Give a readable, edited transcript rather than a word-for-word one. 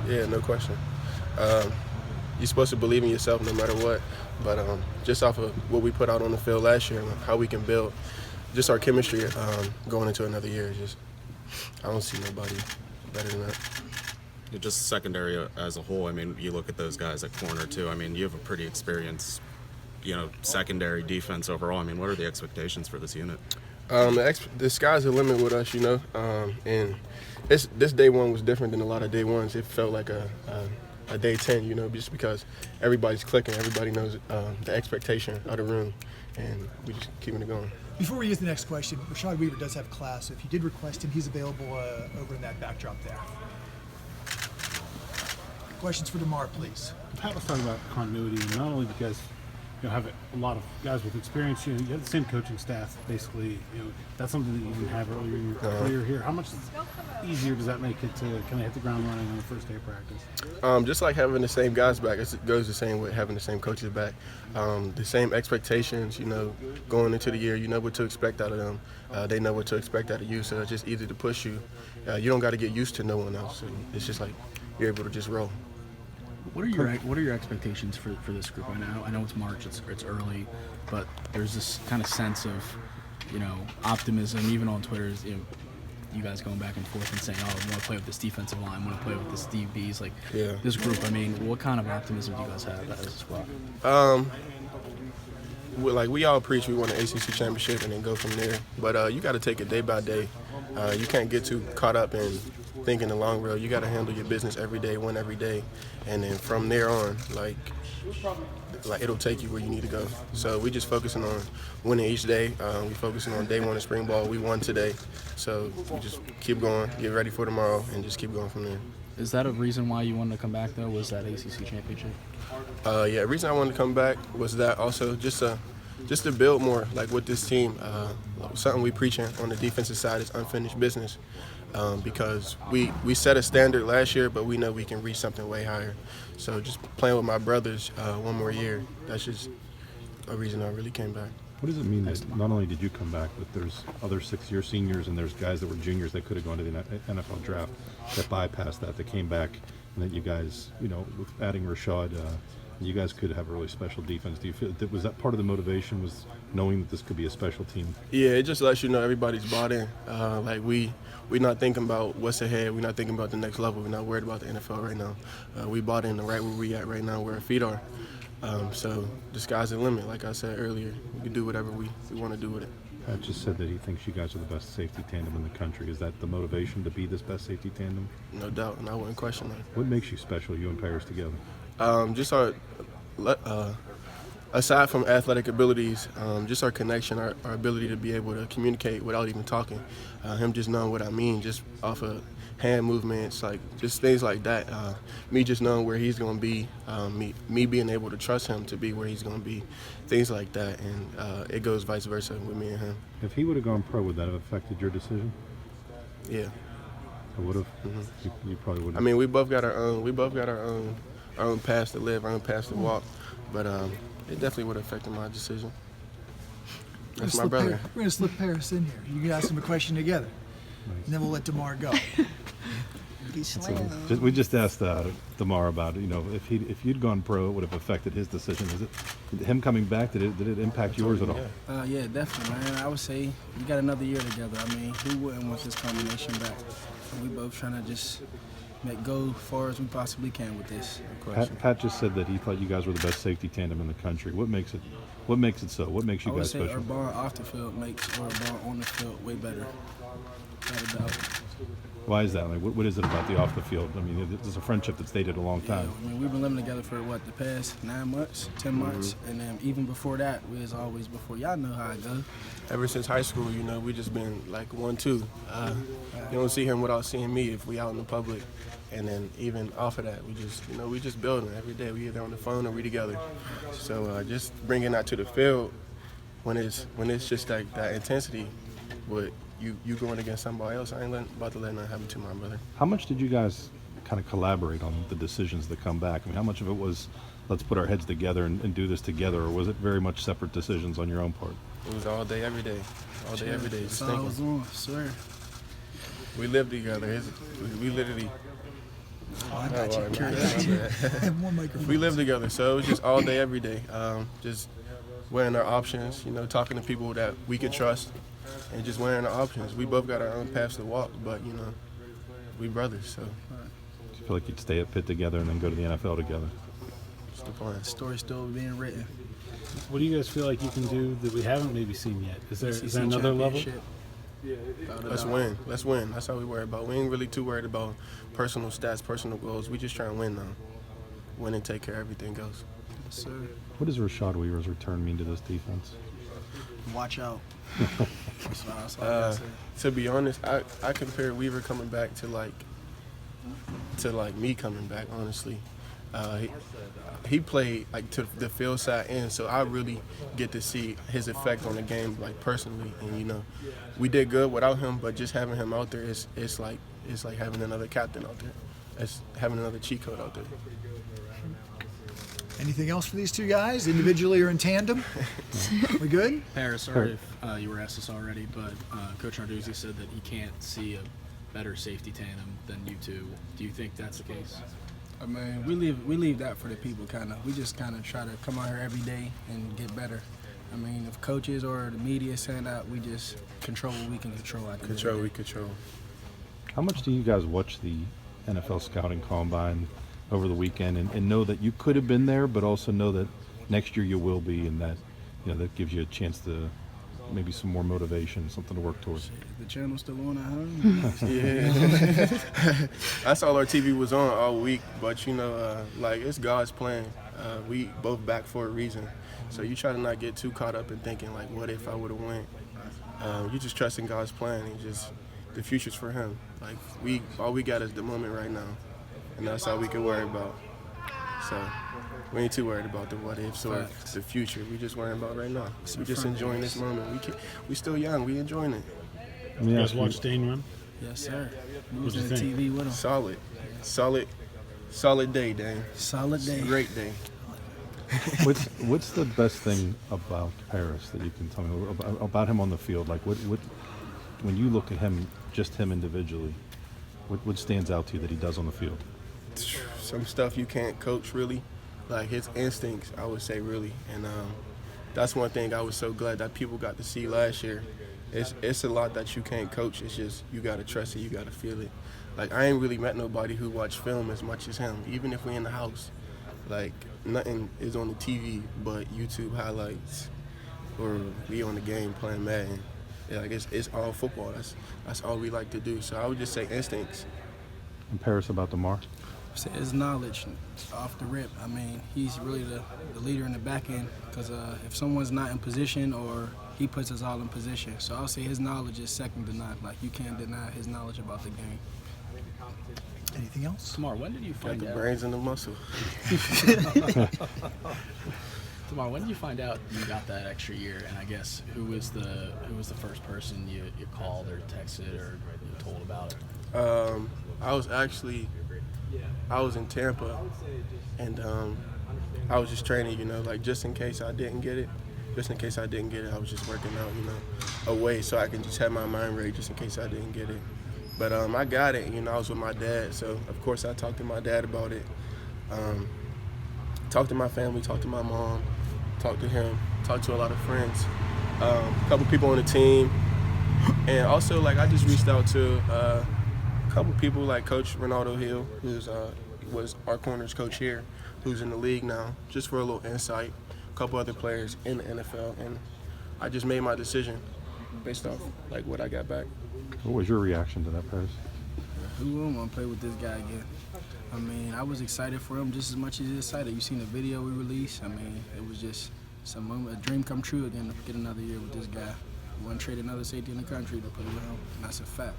Yeah, no question. You're supposed to believe in yourself no matter what. But just off of what we put out on the field last year and how we can build just our chemistry going into another year, just I don't see nobody better than that. Just secondary as a whole, I mean, you look at those guys at corner too. I mean, you have a pretty experienced, secondary defense overall. I mean, what are the expectations for this unit? The sky's the limit with us, and this day one was different than a lot of day ones. It felt like a day 10, just because everybody's clicking, everybody knows the expectation of the room, and we just keeping it going. Before we get to the next question, Rashad Weaver does have class, so if you did request him, he's available over in that backdrop there. Questions for Damar, please. Pat was talking about continuity, and not only because have a lot of guys with experience. You have the same coaching staff, basically. That's something that you didn't have earlier in your career here. How much easier does that make it to kind of hit the ground running on the first day of practice? Just like having the same guys back, it goes the same with having the same coaches back. The same expectations, going into the year, you know what to expect out of them. They know what to expect out of you, so it's just easy to push you. You don't got to get used to no one else. It's just like you're able to just roll. What are your expectations for this group right now? I know it's March, it's early, but there's this kind of sense of, optimism, even on Twitter. You guys going back and forth and saying, "Oh, I want to play with this defensive line, I want to play with this DBs." This group. I mean, what kind of optimism do you guys have as a squad? We all preach we want an ACC championship and then go from there. But you got to take it day by day. You can't get too caught up in thinking the long road. You got to handle your business every day, win every day, and then from there on, it'll take you where you need to go. So we just focusing on winning each day. We focusing on day one of spring ball. We won today, so we just keep going, get ready for tomorrow, and just keep going from there. Is that a reason why you wanted to come back, though, was that ACC championship? The reason I wanted to come back was that also just to build more, with this team. Something we preaching on the defensive side is unfinished business, because we set a standard last year, but we know we can reach something way higher. So just playing with my brothers one more year, that's just a reason I really came back. What does it mean that not only did you come back, but there's other six-year seniors and there's guys that were juniors that could have gone to the NFL draft that bypassed that came back, and that you guys, with adding Rashad, you guys could have a really special defense. Do you feel that was that part of the motivation, was knowing that this could be a special team? Yeah, it just lets you know everybody's bought in. We're not thinking about what's ahead. We're not thinking about the next level. We're not worried about the NFL right now. We bought in right where we at right now, where our feet are. So the sky's the limit. Like I said earlier, we can do whatever we want to do with it. Pat just said that he thinks you guys are the best safety tandem in the country. Is that the motivation to be this best safety tandem? No doubt, and I wouldn't question that. What makes you special, you and Paris together? Just our, aside from athletic abilities, just our connection, our ability to be able to communicate without even talking. Him just knowing what I mean, just off of hand movements, just things like that. Me just knowing where he's going to be, me being able to trust him to be where he's going to be, things like that. And it goes vice versa with me and him. If he would have gone pro, would that have affected your decision? Yeah. It would have. Mm-hmm. You probably would. I mean, we both got our own. We both got our own paths to live, our own paths to walk. But it definitely would have affected my decision. That's my brother. We're going to slip Paris in here. You can ask him a question together. Nice. And then we'll let Damar go. We just asked Damar about if you'd gone pro, it would have affected his decision. Is it him coming back? Did it impact yours at all? Yeah, definitely, man. I would say we got another year together. I mean, who wouldn't want this combination back? We both trying to just go as far as we possibly can with this. Pat just said that he thought you guys were the best safety tandem in the country. What makes it so? What makes you guys special? I would say our bond off the field makes our bond on the field way better. Without a doubt. Why is that? What is it about the off the field? I mean, it's a friendship that's dated a long time. Yeah, I mean, we've been living together for the past 9 months, 10 months, and then even before that, we was always before. Y'all know how it goes. Ever since high school, we just been like 1-2. You don't see him without seeing me if we out in the public, and then even off of that, we just building every day. We either on the phone or we together. So just bringing that to the field when it's just like that intensity, with you going against somebody else, I ain't about to let nothing happen to my brother. How much did you guys kind of collaborate on the decisions that come back? I mean, how much of it was, let's put our heads together and do this together, or was it very much separate decisions on your own part? It was all day, every day. All day, every day. That's all I was on, I swear. We lived together. We literally Oh, I Oh, got you. all right, I man. got you. My I bad. have one microphone. We live together, so it was just all day, every day. Just weighing our options, talking to people that we could trust, and just weighing our options. We both got our own paths to walk, but we brothers, so Do you feel like you'd stay at Pitt together and then go to the NFL together? it's the plan. The story's still being written. What do you guys feel like you can do that we haven't maybe seen yet? Is there ACC another level? championship. Without a Let's doubt. win. Let's win. That's all we worry about. We ain't really too worried about personal stats, personal goals. We just trying to win now. Win and take care of everything else. Yes, sir. What does Rashad Weaver's return mean to this defense? Watch out. That's all I gotta say. To be honest, I compare Weaver coming back to me coming back. Honestly, he played like to the field side end, so I really get to see his effect on the game, like personally. And we did good without him, but just having him out there it's like having another captain out there. It's having another cheat code out there. Anything else for these two guys, individually or in tandem? We good? Paris, sorry if you were asked this already, but Coach Narduzzi said that he can't see a better safety tandem than you two. Do you think that's the case? I mean, we leave that for the people, kind of. We just kind of try to come out here every day and get better. I mean, if coaches or the media send out, we just control what we can control. We control. How much do you guys watch the NFL scouting combine over the weekend and know that you could have been there, but also know that next year you will be, and that that gives you a chance to maybe some more motivation, something to work towards? The channel's still on at home. Yeah, that's all our TV was on all week. But it's God's plan. We both back for a reason. So you try to not get too caught up in thinking like, what if I would have went? You just trust in God's plan and just the future's for Him. Like all we got is the moment right now, and that's all we can worry about. So we ain't too worried about the what ifs or the future. We just worrying about right now. We just enjoying this moment. We still young. We enjoying it. Let me You ask guys you, watch Dane run? Yes, sir. We What'd was you on the think? TV with him. Solid day, Dan. Solid day. Great day. what's the best thing about Paris that you can tell me about him on the field? Like what when you look at him, just him individually, what stands out to you that he does on the field? Some stuff you can't coach really, like his instincts, I would say really, and that's one thing I was so glad that people got to see last year. It's a lot that you can't coach. It's just you gotta trust it, you gotta feel it. Like I ain't really met nobody who watched film as much as him. Even if we in the house, like nothing is on the TV but YouTube highlights, or we on the game playing Madden. Yeah, like it's all football. That's all we like to do. So I would just say instincts. And Paris about Damar? His knowledge off the rip. I mean, he's really the leader in the back end because if someone's not in position, or he puts us all in position. So I'll say his knowledge is second to none. Like you can't deny his knowledge about the game. Anything else? Tamar, when did you Got find the out? brains and the muscle. Tamar, when did you find out you got that extra year? And I guess who was the first person you called or texted or you told about it? I was in Tampa, and I was just training, like just in case I didn't get it. I was just working out, away so I can just have my mind ready just in case I didn't get it. But I got it, I was with my dad, so of course I talked to my dad about it. Talked to my family, talked to my mom, talked to him, talked to a lot of friends, a couple people on the team, and also like I just reached out to a couple people like Coach Ronaldo Hill, who's was our corners coach here, who's in the league now, just for a little insight. A couple other players in the NFL, and I just made my decision based off like what I got back. What was your reaction to that, Paris? Who wouldn't want to play with this guy again? I mean, I was excited for him just as much as he's excited. You seen the video we released? I mean, it was just a dream come true again to get another year with this guy. We wouldn't trade another safety in the country to put him around, and that's a fact.